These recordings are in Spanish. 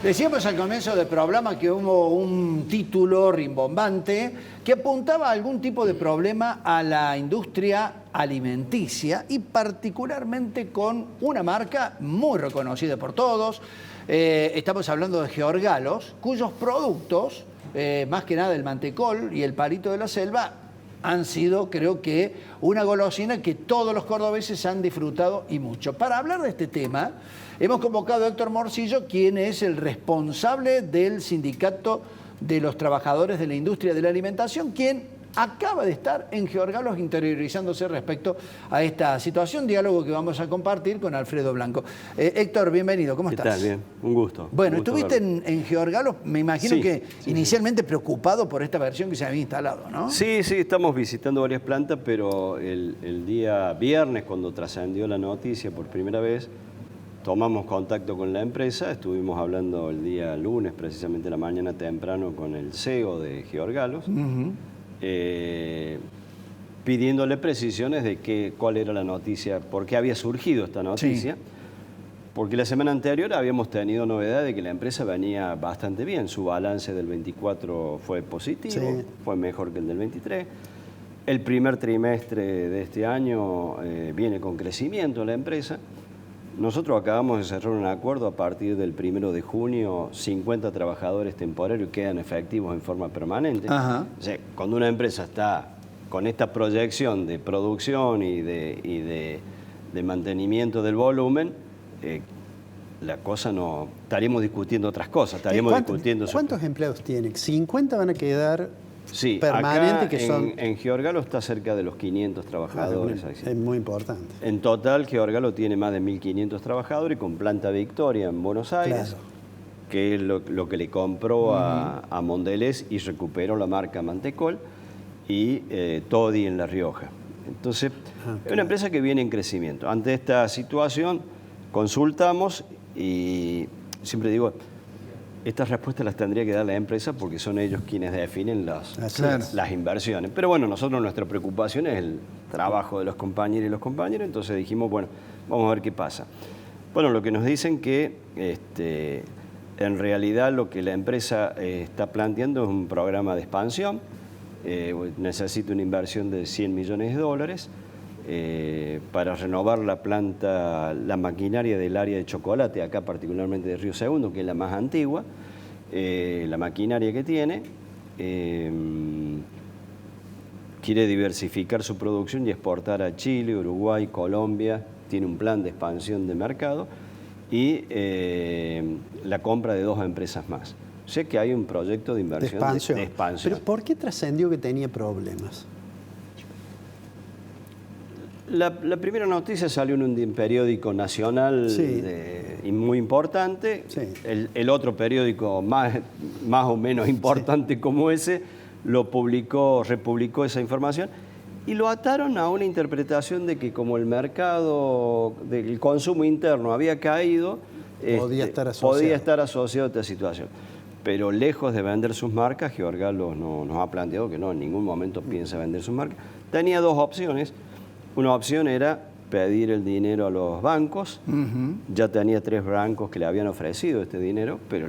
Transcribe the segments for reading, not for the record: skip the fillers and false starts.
Decíamos al comienzo del programa que hubo un título rimbombante que apuntaba a algún tipo de problema a la industria alimenticia y particularmente con una marca muy reconocida por todos. Estamos hablando de Georgalos, cuyos productos, más que nada el mantecol y el palito de la selva, han sido, creo que, una golosina que todos los cordobeses han disfrutado y mucho. Para hablar de este tema, hemos convocado a Héctor Morcillo, quien es el responsable del Sindicato de los Trabajadores de la Industria de la Alimentación, quien acaba de estar en Georgalos interiorizándose respecto a esta situación, diálogo que vamos a compartir con Alfredo Blanco. Héctor, bienvenido, ¿cómo estás? ¿Qué tal? Bien, un gusto. Bueno, un gusto estuviste en Georgalos, me imagino que inicialmente preocupado por esta versión que se había instalado, ¿no? Sí, estamos visitando varias plantas, pero el día viernes, cuando trascendió la noticia por primera vez, tomamos contacto con la empresa, estuvimos hablando el día lunes, precisamente en la mañana temprano, con el CEO de Georgalos, pidiéndole precisiones de cuál era la noticia, por qué había surgido esta noticia. Sí. Porque la semana anterior habíamos tenido novedad de que la empresa venía bastante bien, su balance del 24 fue positivo, fue mejor que el del 23. El primer trimestre de este año viene con crecimiento la empresa. Nosotros acabamos de cerrar un acuerdo a partir del 1 de junio, 50 trabajadores temporarios quedan efectivos en forma permanente. Ajá. O sea, cuando una empresa está con esta proyección de producción y de mantenimiento del volumen, la cosa no... Estaríamos discutiendo otras cosas, estaríamos discutiendo... ¿Cuántos empleados tienen? ¿50 van a quedar permanentes? Acá que son... en Georgalo está cerca de los 500 trabajadores. Es muy importante. En total, Georgalo tiene más de 1.500 trabajadores con planta Victoria en Buenos Aires, que es lo que le compró a Mondelez y recuperó la marca Mantecol, y Toddy en La Rioja. Entonces, es una empresa que viene en crecimiento. Ante esta situación, consultamos y siempre digo, estas respuestas las tendría que dar la empresa porque son ellos quienes definen las inversiones. Pero bueno, nosotros nuestra preocupación es el trabajo de los compañeros y los compañeros, entonces dijimos, bueno, vamos a ver qué pasa. Bueno, lo que nos dicen que en realidad lo que la empresa está planteando es un programa de expansión, necesita una inversión de $100 millones para renovar la planta, la maquinaria del área de chocolate, acá particularmente de Río Segundo, que es la más antigua, la maquinaria que tiene, quiere diversificar su producción y exportar a Chile, Uruguay, Colombia, tiene un plan de expansión de mercado y la compra de 2 empresas más. Sé que hay un proyecto de inversión de expansión. ¿Pero por qué trascendió que tenía problemas? La primera noticia salió en un periódico nacional y muy importante. Sí. El otro periódico más o menos importante como ese republicó esa información y lo ataron a una interpretación de que como el mercado del consumo interno había caído, podía estar asociado a esta situación. Pero lejos de vender sus marcas, Georgalos nos ha planteado que no, en ningún momento piensa vender sus marcas. Tenía 2 opciones. Una opción era pedir el dinero a los bancos. Ya tenía 3 bancos que le habían ofrecido este dinero, pero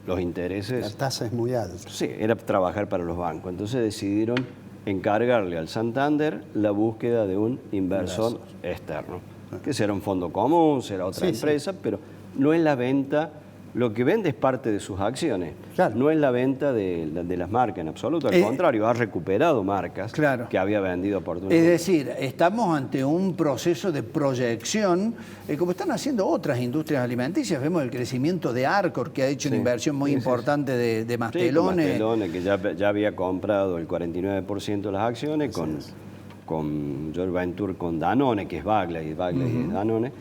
los intereses... La tasa es muy alta. Sí, era trabajar para los bancos. Entonces decidieron encargarle al Santander la búsqueda de un inversor externo, que será un fondo común, será otra empresa, pero no es la venta. Lo que vende es parte de sus acciones, no es la venta de las marcas en absoluto, al contrario, ha recuperado marcas que había vendido oportunamente. Es decir, estamos ante un proceso de proyección, como están haciendo otras industrias alimenticias. Vemos el crecimiento de Arcor, que ha hecho una inversión muy importante de Mastelone. Mastelone, que ya había comprado el 49% de las acciones con Joint Venture, con Danone, que es Bagley es Danone.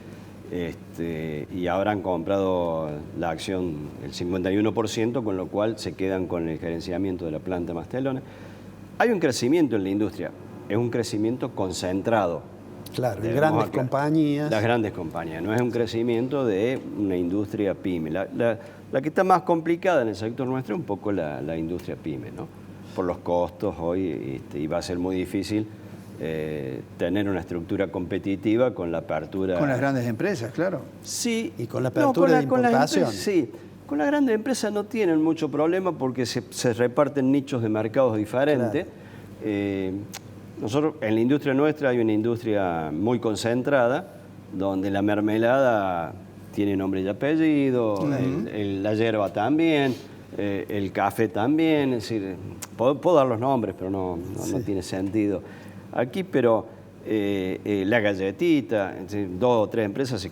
Y ahora han comprado la acción el 51%, con lo cual se quedan con el gerenciamiento de la planta Mastelone. Hay un crecimiento en la industria, es un crecimiento concentrado. Claro, de grandes compañías. Las grandes compañías, no es un crecimiento de una industria pyme. La que está más complicada en el sector nuestro es un poco la industria pyme, ¿no? Por los costos hoy, y va a ser muy difícil tener una estructura competitiva con la apertura... Con las grandes empresas, claro. Sí. Y con la apertura de importación. Con las grandes empresas no tienen mucho problema porque se reparten nichos de mercados diferentes. Nosotros, en la industria nuestra hay una industria muy concentrada, donde la mermelada tiene nombre y apellido, la yerba también, el café también, es decir, puedo dar los nombres, pero no tiene sentido aquí, pero la galletita, es decir, 2 o 3 empresas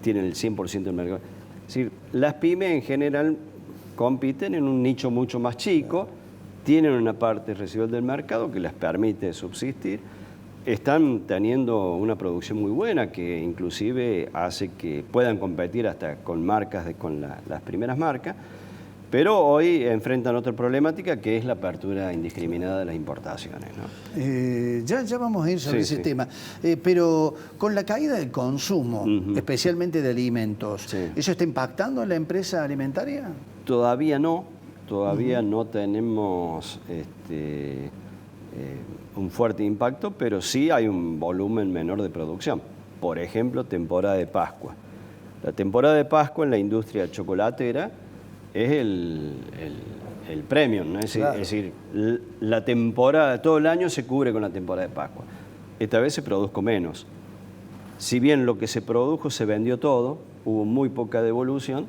tienen el 100% del mercado. Es decir, las pymes en general compiten en un nicho mucho más chico, tienen una parte residual del mercado que les permite subsistir, están teniendo una producción muy buena que inclusive hace que puedan competir hasta con marcas, con las primeras marcas, pero hoy enfrentan otra problemática que es la apertura indiscriminada de las importaciones, ¿no? Ya vamos a ir sobre ese tema, pero con la caída del consumo, especialmente de alimentos, ¿eso está impactando en la empresa alimentaria? Todavía no tenemos un fuerte impacto, pero sí hay un volumen menor de producción. Por ejemplo, temporada de Pascua. La temporada de Pascua en la industria chocolatera es el premium, ¿no? Es decir, la temporada, todo el año se cubre con la temporada de Pascua. Esta vez se produjo menos. Si bien lo que se produjo se vendió todo, hubo muy poca devolución,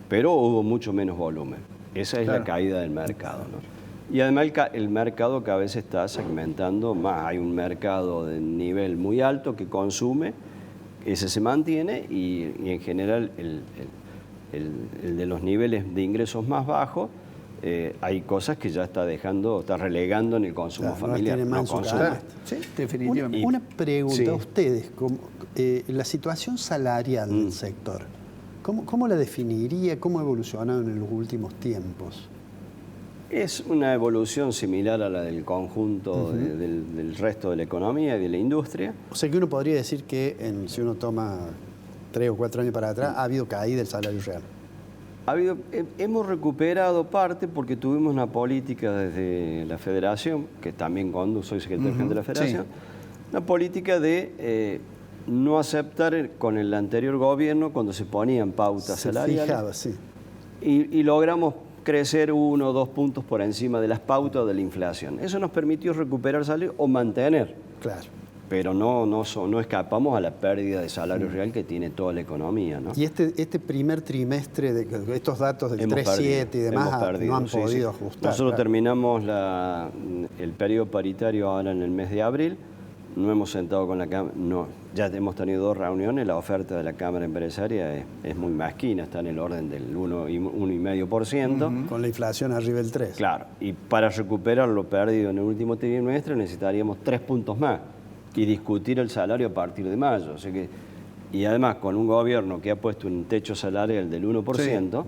pero hubo mucho menos volumen. Esa es la caída del mercado, ¿no? Y además el mercado cada vez se está segmentando más. Hay un mercado de nivel muy alto que consume, ese se mantiene, y en general el de los niveles de ingresos más bajos, hay cosas que ya está relegando en el consumo familiar. Sí, definitivamente. Una pregunta a ustedes, la situación salarial del sector, ¿cómo la definiría? ¿Cómo ha evolucionado en los últimos tiempos? Es una evolución similar a la del conjunto del resto de la economía y de la industria. O sea que uno podría decir que si uno toma 3 o 4 años para atrás, ha habido caída del salario real. Hemos recuperado parte porque tuvimos una política desde la Federación, que también soy secretario general de la Federación, una política de no aceptar con el anterior gobierno cuando se ponían pautas salariales. Fijaba, sí. Y logramos crecer 1 o 2 puntos por encima de las pautas de la inflación. Eso nos permitió recuperar salario o mantener. Claro. Pero no escapamos a la pérdida de salario real que tiene toda la economía, ¿no? Y este primer trimestre, de estos datos del 3.7 y demás, no han podido ajustar. Nosotros terminamos el periodo paritario ahora en el mes de abril, no hemos sentado con la Cámara, ya hemos tenido 2 reuniones, la oferta de la Cámara Empresaria es muy mezquina, está en el orden del 1,5%. Con la inflación arriba del 3%. Claro, y para recuperar lo perdido en el último trimestre necesitaríamos 3 puntos más y discutir el salario a partir de mayo. O sea y además con un gobierno que ha puesto un techo salarial del 1%,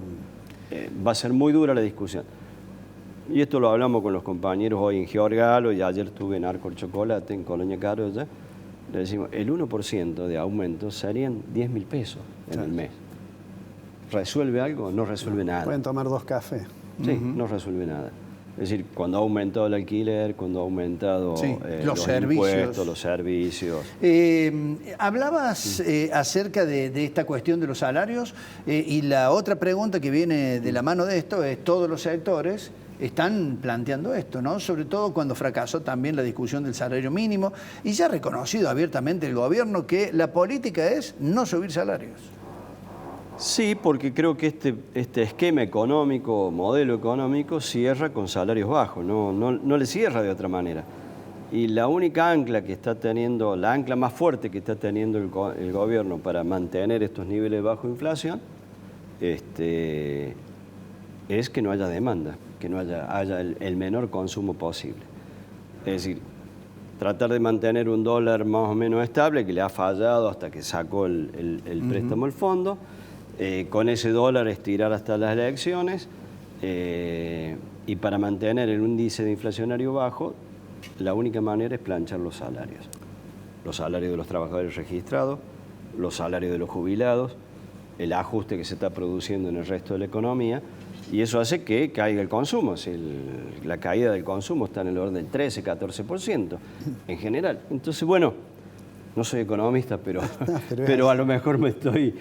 va a ser muy dura la discusión. Y esto lo hablamos con los compañeros hoy en Giorgalo y ayer estuve en Arcor Chocolate, en Colonia Carolla. Le decimos, el 1% de aumento serían 10.000 pesos en el mes. ¿Resuelve algo? No resuelve nada. Pueden tomar 2 cafés. Sí, no resuelve nada. Es decir, cuando ha aumentado el alquiler, cuando ha aumentado los servicios. Impuestos, los servicios. Hablabas acerca de esta cuestión de los salarios y la otra pregunta que viene de la mano de esto es todos los sectores están planteando esto, ¿no? Sobre todo cuando fracasó también la discusión del salario mínimo y ya ha reconocido abiertamente el gobierno que la política es no subir salarios. Sí, porque creo que este esquema económico, modelo económico, cierra con salarios bajos, no le cierra de otra manera. Y la única ancla que está teniendo, la ancla más fuerte que está teniendo el gobierno para mantener estos niveles de baja inflación, es que no haya demanda, que no haya el menor consumo posible. Es decir, tratar de mantener un dólar más o menos estable, que le ha fallado hasta que sacó el préstamo al fondo, con ese dólar estirar hasta las elecciones, y para mantener el índice de inflacionario bajo, la única manera es planchar los salarios. Los salarios de los trabajadores registrados, los salarios de los jubilados, el ajuste que se está produciendo en el resto de la economía, y eso hace que caiga el consumo. La caída del consumo está en el orden del 13-14% en general. Entonces, bueno, no soy economista, pero, No, pero a lo mejor me estoy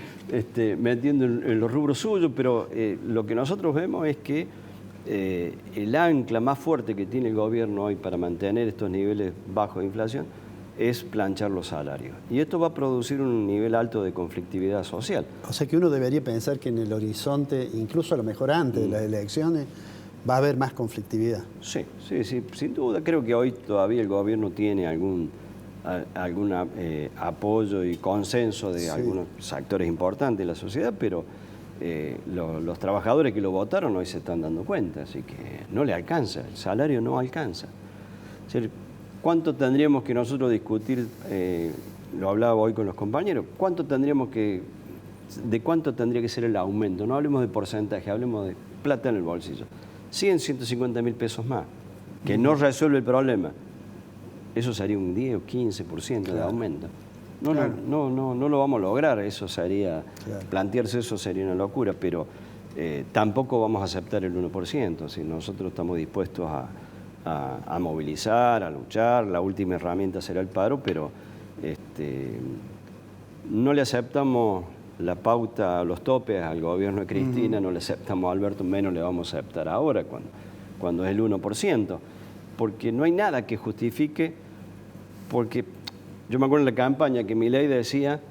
metiendo en los rubros suyos, pero lo que nosotros vemos es que el ancla más fuerte que tiene el gobierno hoy para mantener estos niveles bajos de inflación es planchar los salarios. Y esto va a producir un nivel alto de conflictividad social. O sea que uno debería pensar que en el horizonte, incluso a lo mejor antes de las elecciones, va a haber más conflictividad. Sí, sin duda. Creo que hoy todavía el gobierno tiene algún apoyo y consenso de algunos sectores importantes de la sociedad, pero los trabajadores que lo votaron hoy se están dando cuenta, así que no le alcanza, el salario no alcanza. Es decir, ¿cuánto tendríamos que nosotros discutir? Lo hablaba hoy con los compañeros. ¿De cuánto tendría que ser el aumento? No hablemos de porcentaje, hablemos de plata en el bolsillo. 150.000 pesos más, que no resuelve el problema. Eso sería un 10 o 15% de aumento. No lo vamos a lograr, eso sería, plantearse eso sería una locura, pero tampoco vamos a aceptar el 1%. Si nosotros estamos dispuestos a movilizar, a luchar, la última herramienta será el paro, pero no le aceptamos la pauta, los topes al gobierno de Cristina, no le aceptamos a Alberto, menos le vamos a aceptar ahora cuando es el 1%, porque no hay nada que justifique, porque yo me acuerdo en la campaña que Milei decía,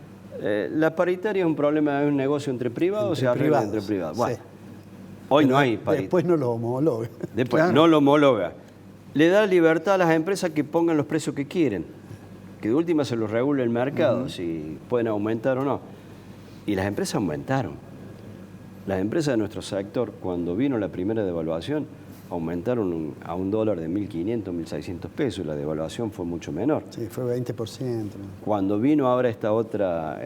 la paritaria es un problema, es un negocio entre privados, se arregla entre privados. Bueno, hoy no hay paritaria. Después no lo homologa. Después no lo homologa. Le da libertad a las empresas que pongan los precios que quieren, que de última se los regule el mercado, si pueden aumentar o no. Y las empresas aumentaron. Las empresas de nuestro sector, cuando vino la primera devaluación, aumentaron a $1 de 1.500, 1.600 pesos. La devaluación fue mucho menor. Sí, fue 20%. Cuando vino ahora esta otra,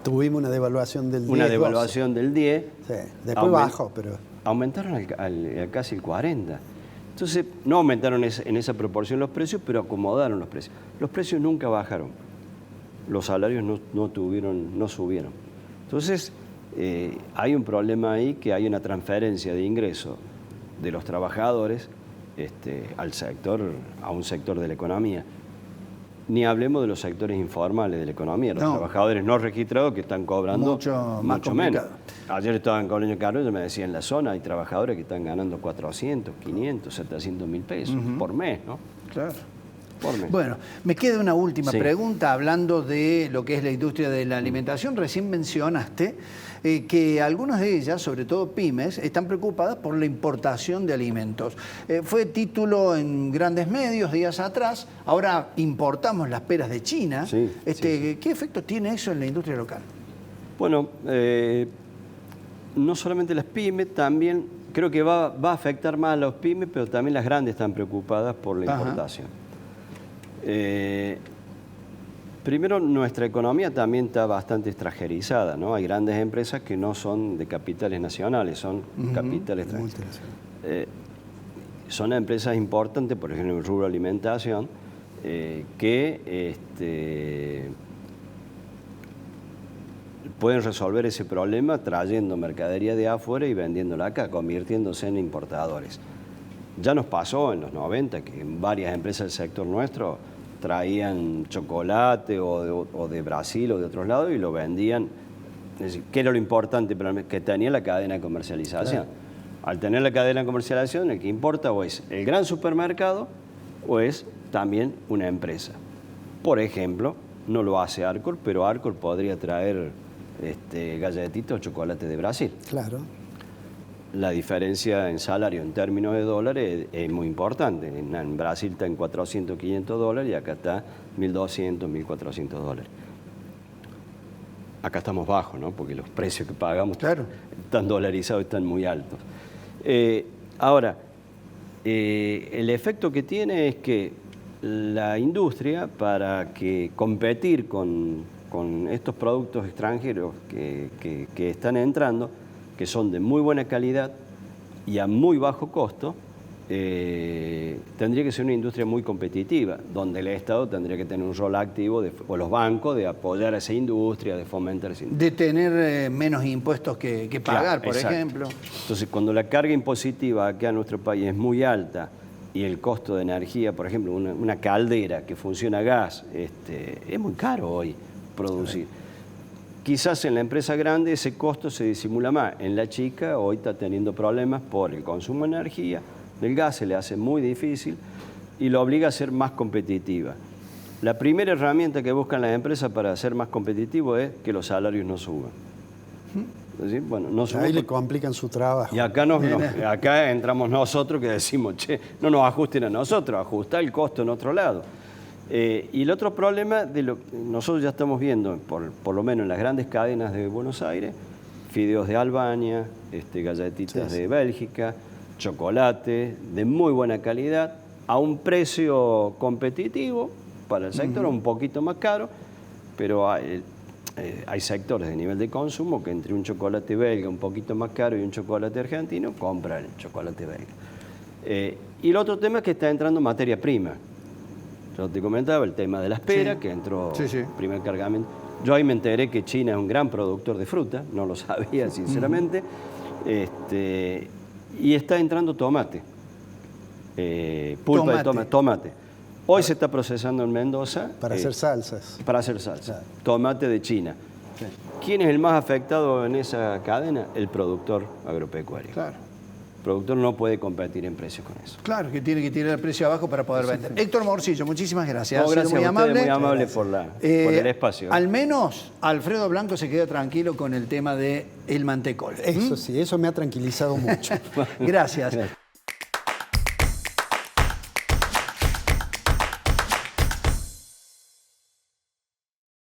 tuvimos una devaluación del 10. Una devaluación del 10. Sí, después bajó, pero... Aumentaron casi el 40%. Entonces, no aumentaron en esa proporción los precios, pero acomodaron los precios. Los precios nunca bajaron. Los salarios no subieron. Entonces, hay un problema ahí, que hay una transferencia de ingresos de los trabajadores a un sector de la economía. Ni hablemos de los sectores informales de la economía, los trabajadores no registrados que están cobrando mucho menos. Ayer estaba en Colonia Carlos y me decía, en la zona hay trabajadores que están ganando 400, 500, 700.000 pesos por mes, ¿no? Claro. Bueno, me queda una última pregunta hablando de lo que es la industria de la alimentación. Recién mencionaste que algunas de ellas, sobre todo pymes, están preocupadas por la importación de alimentos. Fue título en grandes medios días atrás, ahora importamos las peras de China. ¿Qué efecto tiene eso en la industria local? Bueno, no solamente las pymes, también creo que va a afectar más a los pymes, pero también las grandes están preocupadas por la importación. Primero, nuestra economía también está bastante extranjerizada, ¿no? Hay grandes empresas que no son de capitales nacionales, son capitales extranjeros. Son empresas importantes, por ejemplo, en el rubro de alimentación, que pueden resolver ese problema trayendo mercadería de afuera y vendiéndola acá, convirtiéndose en importadores. Ya nos pasó en los 90 que varias empresas del sector nuestro traían chocolate o de Brasil o de otros lados y lo vendían. Es decir, ¿qué era lo importante? Que tenía la cadena de comercialización. Claro. Al tener la cadena de comercialización, el que importa o es el gran supermercado o es también una empresa. Por ejemplo, no lo hace Arcor, pero Arcor podría traer galletitas o chocolate de Brasil. Claro. La diferencia en salario en términos de dólares es muy importante. En Brasil está en 400, 500 dólares y acá está 1.200, 1.400 dólares. Acá estamos bajos, ¿no? Porque los precios que pagamos están dolarizados, están muy altos. Ahora, el efecto que tiene es que la industria, para competir con estos productos extranjeros que están entrando, que son de muy buena calidad y a muy bajo costo, tendría que ser una industria muy competitiva, donde el Estado tendría que tener un rol activo, o los bancos, de apoyar a esa industria, de fomentar esa industria. De tener menos impuestos que pagar, por ejemplo. Entonces, cuando la carga impositiva acá en nuestro país es muy alta y el costo de energía, por ejemplo, una caldera que funciona a gas, es muy caro hoy producir. Quizás en la empresa grande ese costo se disimula más. En la chica hoy está teniendo problemas por el consumo de energía, del gas se le hace muy difícil y lo obliga a ser más competitiva. La primera herramienta que buscan las empresas para ser más competitivos es que los salarios no suban. ¿Sí? Bueno, no suban. Ahí le complican su trabajo. Y acá, acá entramos nosotros que decimos, che, no nos ajusten a nosotros, ajustá el costo en otro lado. Y el otro problema, nosotros ya estamos viendo, por lo menos en las grandes cadenas de Buenos Aires, fideos de Albania, galletitas de Bélgica, chocolate de muy buena calidad, a un precio competitivo para el sector, un poquito más caro, pero hay sectores de nivel de consumo que entre un chocolate belga un poquito más caro y un chocolate argentino, compra el chocolate belga. Y el otro tema es que está entrando materia prima. Yo te comentaba el tema de la pera, que entró primer cargamento. Yo ahí me enteré que China es un gran productor de fruta, no lo sabía sinceramente, y está entrando tomate, pulpa de tomate. Hoy se está procesando en Mendoza. Para hacer salsas. Para hacer salsa. Claro. Tomate de China. Sí. ¿Quién es el más afectado en esa cadena? El productor agropecuario. Claro. El productor no puede competir en precios con eso. Claro, que tiene que tirar el precio abajo para poder vender. Héctor Morcillo, muchísimas gracias. No, gracias muy a ustedes, amable. muy amable por el espacio. Al menos Alfredo Blanco se queda tranquilo con el tema del mantecol. Eso sí, eso me ha tranquilizado mucho. Gracias.